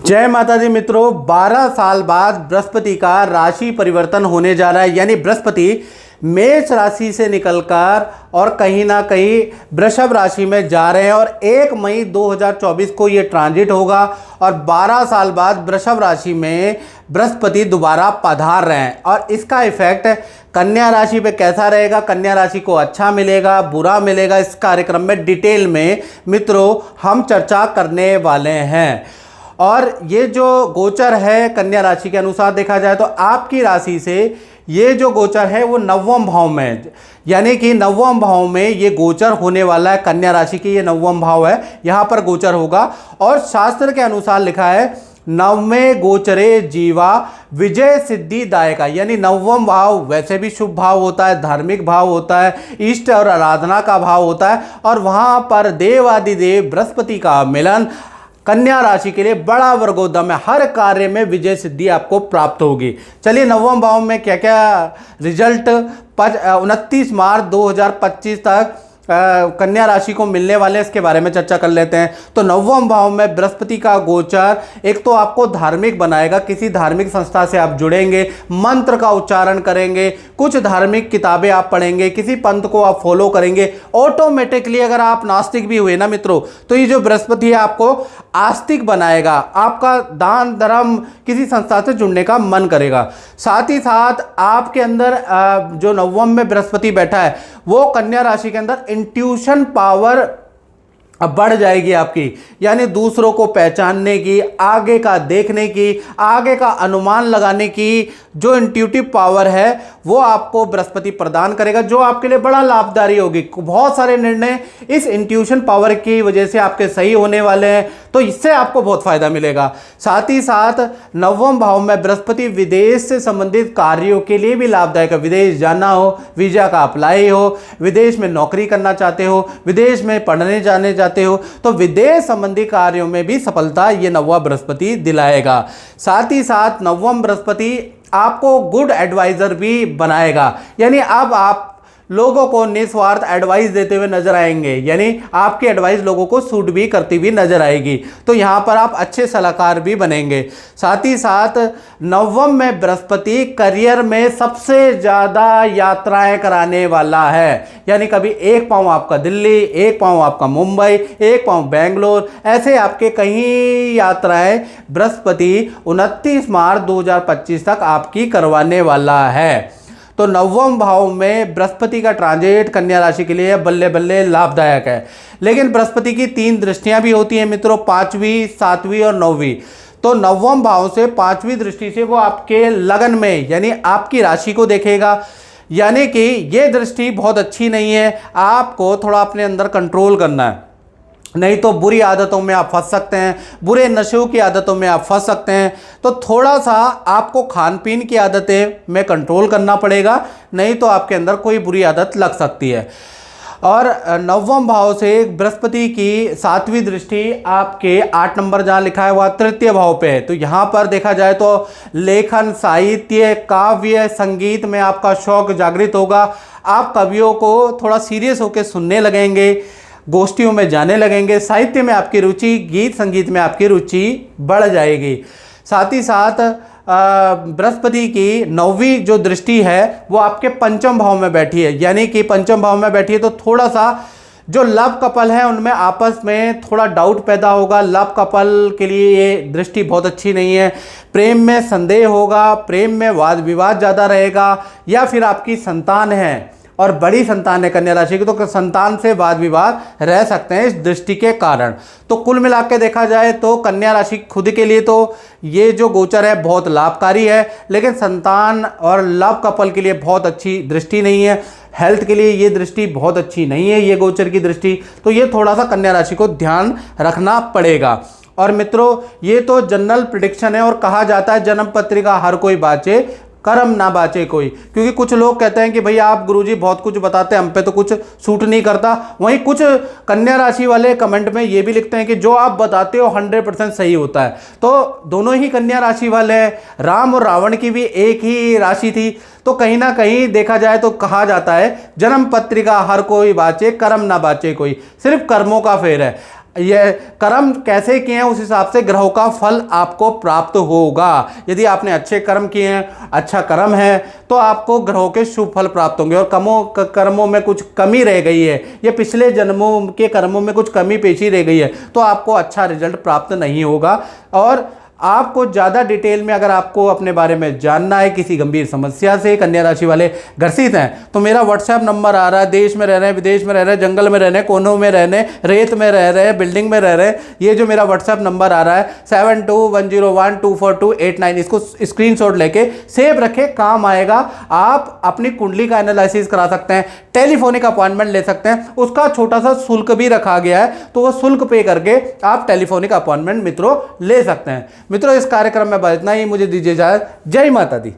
जय माता दी मित्रों, 12 साल बाद बृहस्पति का राशि परिवर्तन होने जा रहा है। यानी बृहस्पति मेष राशि से निकलकर और कहीं ना कहीं वृषभ राशि में जा रहे हैं और 1 मई 2024 को ये ट्रांजिट होगा और 12 साल बाद वृषभ राशि में बृहस्पति दोबारा पधार रहे हैं। और इसका इफेक्ट कन्या राशि पे कैसा रहेगा, कन्या राशि को अच्छा मिलेगा, बुरा मिलेगा, इस कार्यक्रम में डिटेल में मित्रों हम चर्चा करने वाले हैं। और ये जो गोचर है कन्या राशि के अनुसार देखा जाए तो आपकी राशि से ये जो गोचर है वो 9वें भाव में, यानी कि 9वें भाव में ये गोचर होने वाला है। कन्या राशि की ये 9वां भाव है, यहाँ पर गोचर होगा। और शास्त्र के अनुसार लिखा है 9वें गोचरे जीवा विजय सिद्धि दायका, यानी 9वां भाव वैसे भी शुभ भाव होता है, धार्मिक भाव होता है, इष्ट और आराधना का भाव होता है। और वहाँ पर देवादिदेव बृहस्पति का मिलन कन्या राशि के लिए बड़ा वर्गोदम है। हर कार्य में विजय सिद्धि आपको प्राप्त होगी। चलिए 9वें भाव में क्या क्या रिजल्ट 29 मार्च 2025 तक कन्या राशि को मिलने वाले हैं, इसके बारे में चर्चा कर लेते हैं। तो 9वें भाव में बृहस्पति का गोचर एक तो आपको धार्मिक बनाएगा, किसी धार्मिक संस्था से आप जुड़ेंगे, मंत्र का उच्चारण करेंगे, कुछ धार्मिक किताबें आप पढ़ेंगे, किसी पंथ को आप फॉलो करेंगे। ऑटोमेटिकली अगर आप नास्तिक भी हुए ना मित्रों, तो ये जो बृहस्पति है आपको आस्तिक बनाएगा, आपका दान धर्म किसी संस्था से जुड़ने का मन करेगा। साथ ही साथ आपके अंदर जो 9वें में बृहस्पति बैठा है वो कन्या राशि के अंदर इंट्यूशन पावर अब बढ़ जाएगी आपकी, यानी दूसरों को पहचानने की, आगे का देखने की, आगे का अनुमान लगाने की जो इंट्यूटिव पावर है वो आपको बृहस्पति प्रदान करेगा, जो आपके लिए बड़ा लाभकारी होगी। बहुत सारे निर्णय इस इंट्यूशन पावर की वजह से आपके सही होने वाले हैं, तो इससे आपको बहुत फायदा मिलेगा। साथ ही साथ 9वें भाव में बृहस्पति विदेश से संबंधित कार्यों के लिए भी लाभदायक है। विदेश जाना हो, वीजा का अप्लाई हो, विदेश में नौकरी करना चाहते हो, विदेश में पढ़ने जाने चाहते हो, तो विदेश संबंधी कार्यों में भी सफलता ये 9वां बृहस्पति दिलाएगा। साथ ही साथ 9वां बृहस्पति आपको गुड एडवाइजर भी बनाएगा, यानी अब आप लोगों को निस्वार्थ एडवाइस देते हुए नजर आएंगे, यानी आपकी एडवाइस लोगों को सूट भी करती हुई नजर आएगी। तो यहाँ पर आप अच्छे सलाहकार भी बनेंगे। साथ ही साथ 9वें में बृहस्पति करियर में सबसे ज़्यादा यात्राएं कराने वाला है, यानी कभी एक पाँव आपका दिल्ली, एक पाँव आपका मुंबई, एक पाँव बेंगलोर, ऐसे आपके कई यात्राएं बृहस्पति 29 मार्च 2025 तक आपकी करवाने वाला है। तो 9वें भाव में बृहस्पति का ट्रांजिट कन्या राशि के लिए बल्ले बल्ले लाभदायक है। लेकिन बृहस्पति की 3 दृष्टियां भी होती हैं मित्रों, 5वीं, 7वीं और 9वीं। तो 9वें भाव से 5वीं दृष्टि से वो आपके लगन में, यानी आपकी राशि को देखेगा, यानी कि ये दृष्टि बहुत अच्छी नहीं है। आपको थोड़ा अपने अंदर कंट्रोल करना है, नहीं तो बुरी आदतों में आप फंस सकते हैं, बुरे नशों की आदतों में आप फंस सकते हैं। तो थोड़ा सा आपको खान पीन की आदतें में कंट्रोल करना पड़ेगा, नहीं तो आपके अंदर कोई बुरी आदत लग सकती है। और 9वें भाव से बृहस्पति की 7वीं दृष्टि आपके 8 नंबर जहाँ लिखा है वह तृतीय भाव पे है। तो यहाँ पर देखा जाए तो लेखन, साहित्य, काव्य, संगीत में आपका शौक जागृत होगा। आप कवियों को थोड़ा सीरियस होकर सुनने लगेंगे, गोष्ठियों में जाने लगेंगे, साहित्य में आपकी रुचि, गीत संगीत में आपकी रुचि बढ़ जाएगी। साथ ही साथ बृहस्पति की 9वीं जो दृष्टि है वो आपके 5वें भाव में बैठी है, यानी कि 5वें भाव में बैठी है। तो थोड़ा सा जो लव कपल है उनमें आपस में थोड़ा डाउट पैदा होगा। लव कपल के लिए ये दृष्टि बहुत अच्छी नहीं है। प्रेम में संदेह होगा, प्रेम में वाद विवाद ज़्यादा रहेगा, या फिर आपकी संतान है और बड़ी संतान है कन्या राशि की, तो संतान से वाद विवाद रह सकते हैं इस दृष्टि के कारण। तो कुल मिला के देखा जाए तो कन्या राशि खुद के लिए तो ये जो गोचर है बहुत लाभकारी है, लेकिन संतान और लव कपल के लिए बहुत अच्छी दृष्टि नहीं है। हेल्थ के लिए ये दृष्टि बहुत अच्छी नहीं है, ये गोचर की दृष्टि। तो ये थोड़ा सा कन्या राशि को ध्यान रखना पड़ेगा। और मित्रों ये तो जनरल प्रिडिक्शन है, और कहा जाता है जन्म पत्रिका हर कोई बाँचे, कर्म ना बाचे कोई। क्योंकि कुछ लोग कहते हैं कि भैया आप गुरुजी बहुत कुछ बताते हैं, हम पे तो कुछ सूट नहीं करता। वहीं कुछ कन्या राशि वाले कमेंट में ये भी लिखते हैं कि जो आप बताते हो 100% सही होता है। तो दोनों ही कन्या राशि वाले हैं। राम और रावण की भी एक ही राशि थी, तो कहीं ना कहीं देखा जाए तो कहा जाता है जन्म पत्रिका हर कोई बाचे, कर्म ना बाचे कोई, सिर्फ कर्मों का फेर है। ये कर्म कैसे किए हैं उस हिसाब से ग्रहों का फल आपको प्राप्त होगा। यदि आपने अच्छे कर्म किए हैं, अच्छा कर्म है, तो आपको ग्रहों के शुभ फल प्राप्त होंगे। और कर्मों में कुछ कमी रह गई है, ये पिछले जन्मों के कर्मों में कुछ कमी पेशी रह गई है, तो आपको अच्छा रिजल्ट प्राप्त नहीं होगा। और आपको ज़्यादा डिटेल में अगर आपको अपने बारे में जानना है, किसी गंभीर समस्या से कन्या राशि वाले ग्रसित हैं, तो मेरा व्हाट्सएप नंबर आ रहा है। देश में रह रहे हैं, विदेश में रह रहे हैं, जंगल में रह रहे हैं, कोनों में रह रहे हैं, रेत में रह रहे हैं, बिल्डिंग में रह रहे हैं, ये जो मेरा व्हाट्सएप नंबर आ रहा है 7210124289, इसको स्क्रीनशॉट लेके सेव रखें, काम आएगा। आप अपनी कुंडली का एनालिसिस करा सकते हैं, टेलीफोनिक अपॉइंटमेंट ले सकते हैं, उसका छोटा सा शुल्क भी रखा गया है, तो वो शुल्क पे करके आप टेलीफोनिक अपॉइंटमेंट मित्रों ले सकते हैं। मित्रों, इस कार्यक्रम में बस इतना ही, मुझे दीजिए इजाजत। जय माता दी।